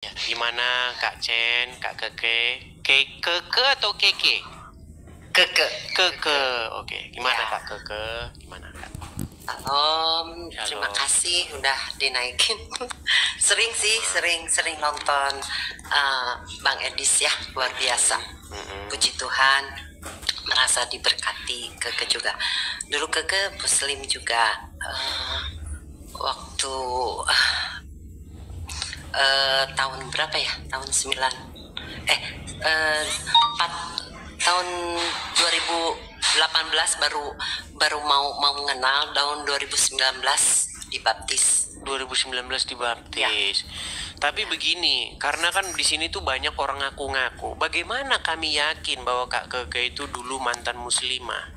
Gimana Kak Chen, Kak Keke atau Keke? Keke. Keke, oke. Gimana Ya. Kak Keke? Gimana Kak? Salam, terima Halo. kasih udah dinaikin. Sering sih, sering nonton Bang Edis ya, luar biasa. Puji Tuhan, merasa diberkati. Keke juga. Dulu Keke Muslim juga. Waktu tahun berapa ya? Tahun 4 tahun 2018 baru mau mengenal. Tahun 2019 dibaptis. 2019 dibaptis. Ya. Tapi begini, karena kan di sini tuh banyak orang ngaku-ngaku. Bagaimana kami yakin bahwa Kak Keke itu dulu mantan muslimah?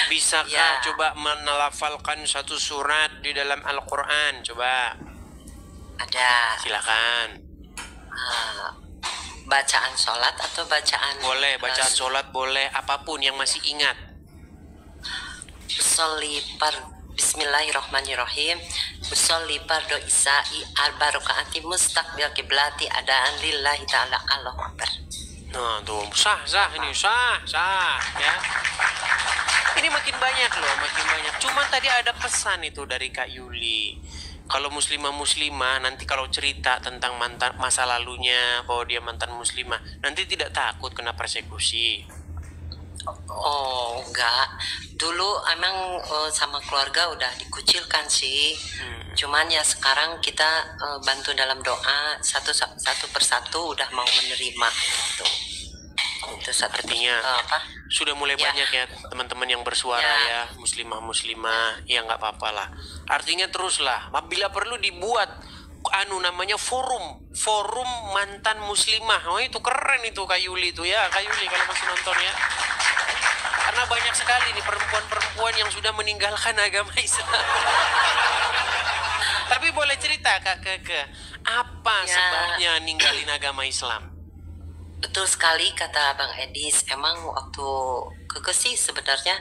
Bisakah Ya. coba menelafalkan satu surat di dalam Al-Quran? Coba, Ada silakan. bacaan sholat atau bacaan Boleh, bacaan sholat boleh, apapun yang masih ingat. Usolli Bismillahirrahmanirrahim. Usolli fardu isya'i arba rakaati mustaqbil kiblati adaan lillahi ta'ala. Allahu Akbar. Nah tuh, sah ini, sah ya. Ini makin banyak loh, makin banyak. Cuman tadi ada pesan itu dari Kak Yuli. Kalau muslimah nanti kalau cerita tentang mantan masa lalunya bahwa dia mantan muslimah, nanti tidak takut kena persekusi. Oh enggak, dulu emang sama keluarga udah dikucilkan sih. Cuman ya sekarang kita bantu dalam doa satu persatu udah mau menerima gitu. Itu Artinya sudah mulai Ya. banyak ya teman-teman yang bersuara ya, muslimah ya, nggak apa-apa lah. Artinya teruslah, bila perlu dibuat namanya forum mantan muslimah. Oh itu keren itu Kak Yuli itu ya, Kak Yuli kalau masih nonton ya. Karena banyak sekali nih perempuan-perempuan yang sudah meninggalkan agama Islam. Tapi boleh cerita Kak Keke, apa Ya. sebabnya ninggalin agama Islam? Betul sekali kata Bang Edis. Emang waktu Keke sih sebenarnya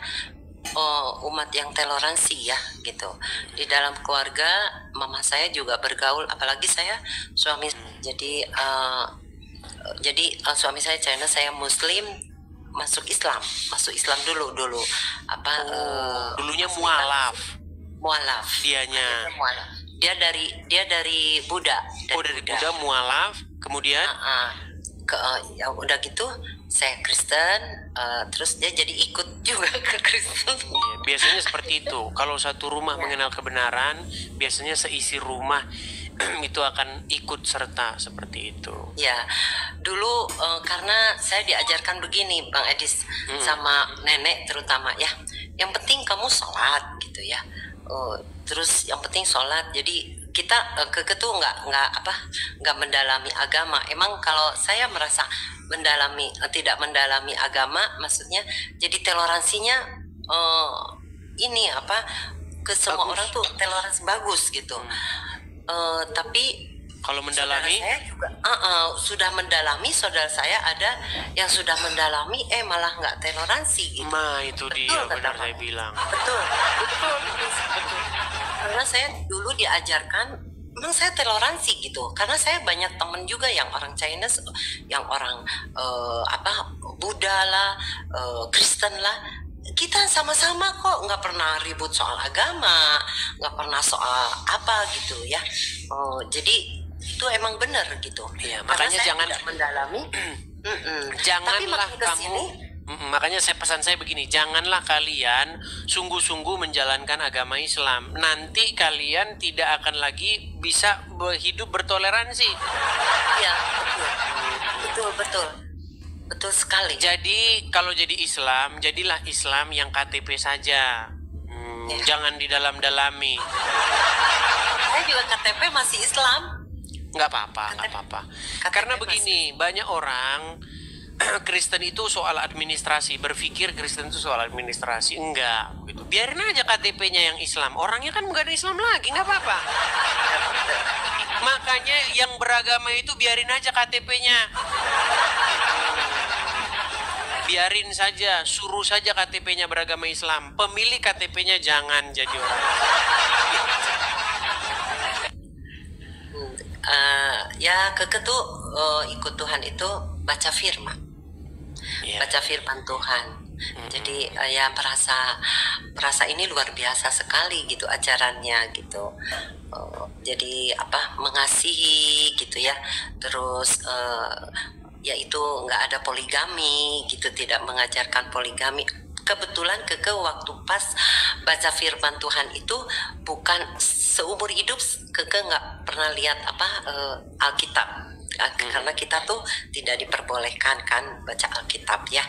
umat yang toleransi ya gitu. Di dalam keluarga mama saya juga bergaul, apalagi saya suami. Jadi suami saya China, saya Muslim, masuk Islam dulu Dulunya mualaf dianya. dianya. Dia dari Buddha. Dari Buddha mualaf, kemudian Ya udah gitu saya Kristen, terus dia jadi ikut juga ke Kristen. ya, biasanya seperti itu. Kalau satu rumah mengenal kebenaran, biasanya seisi rumah itu akan ikut serta seperti itu. Ya, dulu karena saya diajarkan begini Bang Edis, sama nenek terutama ya. Yang penting kamu sholat gitu ya. Terus yang penting sholat. Jadi kita ketua nggak mendalami agama. Emang kalau saya merasa tidak mendalami agama, maksudnya jadi toleransinya ini ke semua Bagus. orang tuh toleransi bagus gitu. Tapi Kalau mendalami, saudara saya juga sudah mendalami, saudara saya ada yang sudah mendalami malah nggak toleransi gitu. itu Betul, dia kata benar Pak. saya bilang. Betul. Karena saya dulu diajarkan, memang saya toleransi gitu. Karena saya banyak temen juga yang orang Chinese, yang orang Buddha lah, Kristen lah. Kita sama-sama kok, nggak pernah ribut soal agama, nggak pernah soal apa gitu ya. Jadi itu emang benar gitu. Iya, Karena makanya saya jangan tidak mendalami. Tapi janganlah makin kamu kesini, makanya pesan saya begini, janganlah kalian sungguh-sungguh menjalankan agama Islam. Nanti kalian tidak akan lagi bisa hidup bertoleransi. ya betul sekali. Jadi kalau jadi Islam, jadilah Islam yang KTP saja. Jangan di dalam-dalami. Saya juga KTP masih Islam. Nggak apa-apa. Karena begini, banyak orang Kristen itu soal administrasi, berpikir Kristen itu soal administrasi. Enggak, gitu. Biarin aja KTP-nya yang Islam. Orangnya kan nggak ada Islam lagi, nggak apa-apa. Makanya yang beragama itu biarin aja KTP-nya. Biarin saja, suruh saja KTP-nya beragama Islam. Pemilih KTP-nya jangan jadi orang. Ya Keke tuh ikut Tuhan itu baca firman, Iya. baca firman Tuhan. Jadi ya merasa ini luar biasa sekali gitu ajarannya gitu. Jadi apa, mengasihi gitu ya. Terus yaitu nggak ada poligami gitu, tidak mengajarkan poligami. Kebetulan Keke waktu pas baca firman Tuhan itu, bukan seumur hidup Keke nggak pernah lihat apa Alkitab. Karena kita tuh tidak diperbolehkan kan baca Alkitab ya.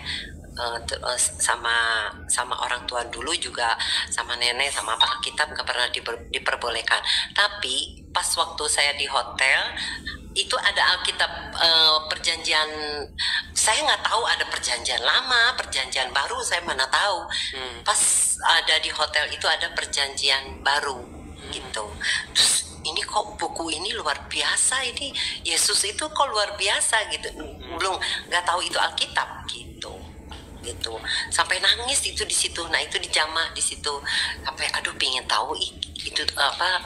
Sama orang tua dulu juga, sama nenek, sama apa, Alkitab nggak pernah diperbolehkan. Tapi pas waktu saya di hotel itu ada Alkitab perjanjian, saya nggak tahu ada perjanjian lama, perjanjian baru, saya mana tahu. Pas ada di hotel itu ada perjanjian baru gitu. Terus ini kok buku ini luar biasa, ini Yesus itu kok luar biasa gitu. Belum nggak tahu itu Alkitab gitu sampai nangis itu di situ. Nah itu dijamah di situ sampai aduh pingin tahu itu apa.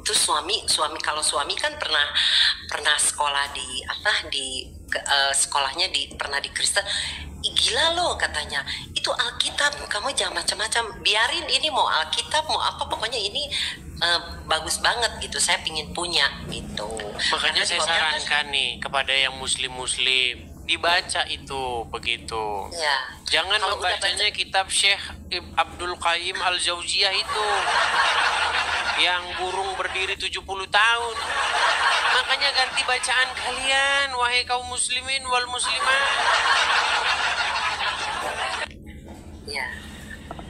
Terus suami kalau suami kan pernah sekolah di apa sekolahnya pernah di Kristen. Gila loh katanya, itu Alkitab, kamu jangan macam-macam, biarin, ini mau Alkitab mau apa, pokoknya ini bagus banget gitu, saya pingin punya gitu. Makanya saya sarankan nih kepada yang muslim dibaca itu begitu. Ya. Jangan membacanya kitab Syekh Abdul Qayyim Al-Jauziyah itu yang burung berdiri 70 tahun. Makanya ganti bacaan kalian, wahai kaum muslimin wal muslimat. Ya.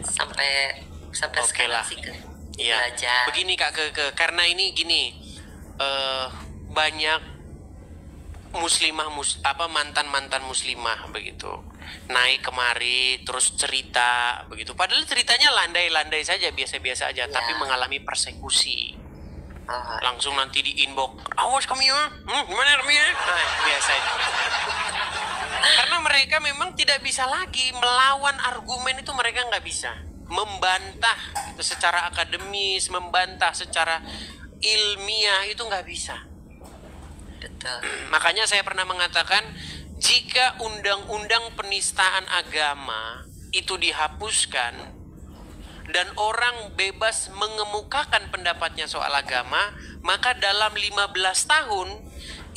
Sampai sekarang sih Iya. Begini Kak Keke, karena ini gini, banyak muslimah mantan muslimah begitu naik kemari terus cerita begitu, padahal ceritanya landai-landai saja, biasa-biasa aja, tapi mengalami persekusi. Langsung nanti di inbox, awas kamu ya, gimana kamu ya, biasa aja. Karena mereka memang tidak bisa lagi melawan argumen itu, mereka nggak bisa membantah itu secara akademis, membantah secara ilmiah, itu nggak bisa. Makanya saya pernah mengatakan, jika undang-undang penistaan agama itu dihapuskan dan orang bebas mengemukakan pendapatnya soal agama, maka dalam 15 tahun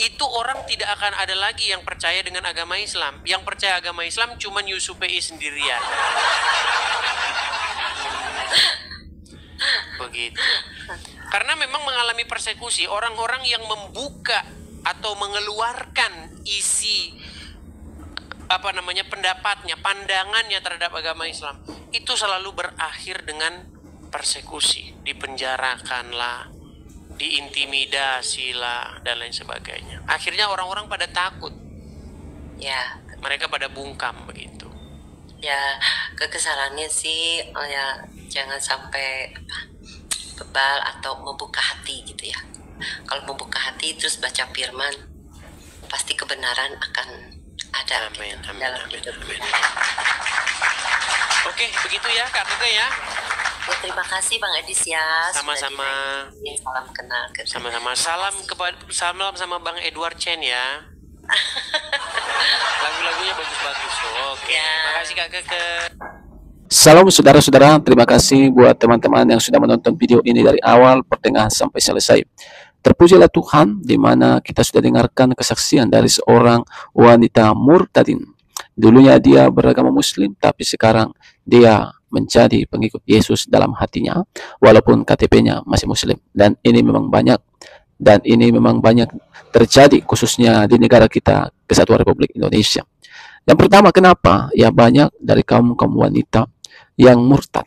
itu orang tidak akan ada lagi yang percaya dengan agama Islam. Yang percaya agama Islam cuma Yusufei sendirian. Begitu. Karena memang mengalami persekusi, orang-orang yang membuka atau mengeluarkan isi pendapatnya, pandangannya terhadap agama Islam, itu selalu berakhir dengan persekusi, dipenjarakanlah, diintimidasilah, dan lain sebagainya. Akhirnya orang-orang pada takut, ya, mereka pada bungkam begitu. Ya, kekesalannya sih ya jangan sampai bebal atau membuka hati gitu ya. Kalau membuka hati terus baca firman, pasti kebenaran akan ada. Amin, gitu, amin, dalam amin, hidup. amin. Oke, begitu ya Kak Keke ya. Ya, terima kasih Bang Edis ya. Sama-sama. Salam kenal. Sama-sama. Salam sama Bang Edward Chen ya. Lagu-lagunya bagus-bagus. Oke, makasih Kak Keke. Salam saudara-saudara, terima kasih buat teman-teman yang sudah menonton video ini dari awal, pertengahan sampai selesai. Terpujilah Tuhan, di mana kita sudah dengarkan kesaksian dari seorang wanita murtadin. Dulunya dia beragama Muslim, tapi sekarang dia menjadi pengikut Yesus dalam hatinya, walaupun KTP-nya masih Muslim. Dan ini memang banyak terjadi, khususnya di negara kita, Kesatuan Republik Indonesia. Yang pertama, kenapa? Ya, banyak dari kaum wanita yang murtad.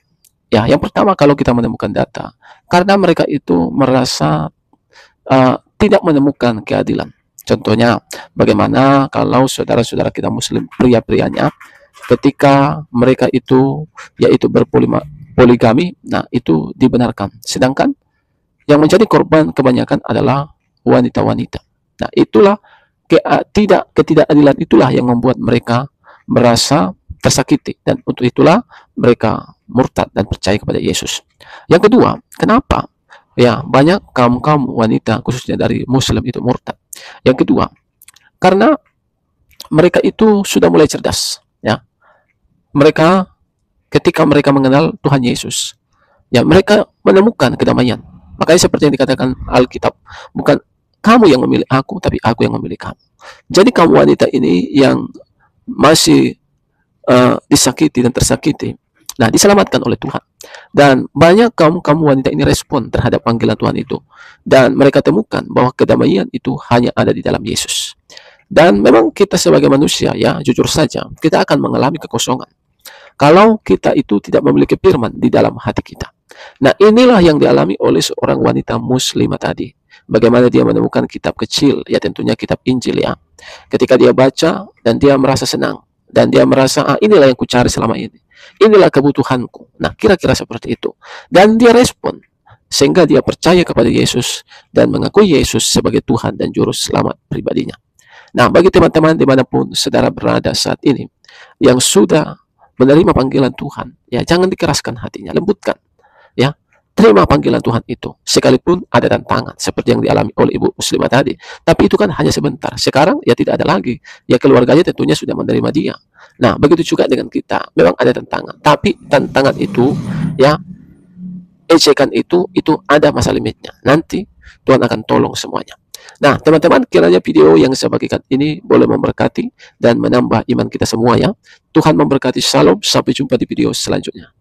Ya, yang pertama kalau kita menemukan data, karena mereka itu merasa tidak menemukan keadilan. Contohnya, bagaimana kalau saudara-saudara kita Muslim, pria-prianya, ketika mereka itu yaitu berpoligami, nah itu dibenarkan. Sedangkan yang menjadi korban kebanyakan adalah wanita-wanita. Nah, itulah ketidakadilan itulah yang membuat mereka merasa tersakiti, dan untuk itulah mereka murtad dan percaya kepada Yesus. Yang kedua, kenapa Ya, banyak kaum-kaum wanita khususnya dari Muslim itu murtad. Yang kedua, karena mereka itu sudah mulai cerdas, ya. Mereka ketika mereka mengenal Tuhan Yesus, ya mereka menemukan kedamaian. Makanya seperti yang dikatakan Alkitab, bukan kamu yang memilih aku, tapi aku yang memilih kamu. Jadi kaum wanita ini yang masih disakiti dan tersakiti, nah diselamatkan oleh Tuhan. Dan banyak kaum wanita ini respon terhadap panggilan Tuhan itu. Dan mereka temukan bahwa kedamaian itu hanya ada di dalam Yesus. Dan memang kita sebagai manusia, ya jujur saja, kita akan mengalami kekosongan kalau kita itu tidak memiliki firman di dalam hati kita. Nah, inilah yang dialami oleh seorang wanita muslimah tadi. Bagaimana dia menemukan kitab kecil, ya tentunya kitab Injil, ya. Ketika dia baca dan dia merasa senang dan dia merasa, inilah yang kucari selama ini. Inilah kebutuhanku. Nah, kira-kira seperti itu. Dan dia respon sehingga dia percaya kepada Yesus dan mengakui Yesus sebagai Tuhan dan juru selamat pribadinya. Nah, bagi teman-teman dimanapun saudara berada saat ini yang sudah menerima panggilan Tuhan, ya jangan dikeraskan hatinya, lembutkan, ya terima panggilan Tuhan itu, sekalipun ada tantangan seperti yang dialami oleh ibu muslimah tadi. Tapi itu kan hanya sebentar. Sekarang ya tidak ada lagi, ya keluarganya tentunya sudah menerima dia. Nah, begitu juga dengan kita, memang ada tantangan, tapi tantangan itu, ya ejekan itu ada masa limitnya. Nanti Tuhan akan tolong semuanya. Nah, teman-teman, kiranya video yang saya bagikan ini boleh memberkati dan menambah iman kita semua, ya. Tuhan memberkati. Shalom, sampai jumpa di video selanjutnya.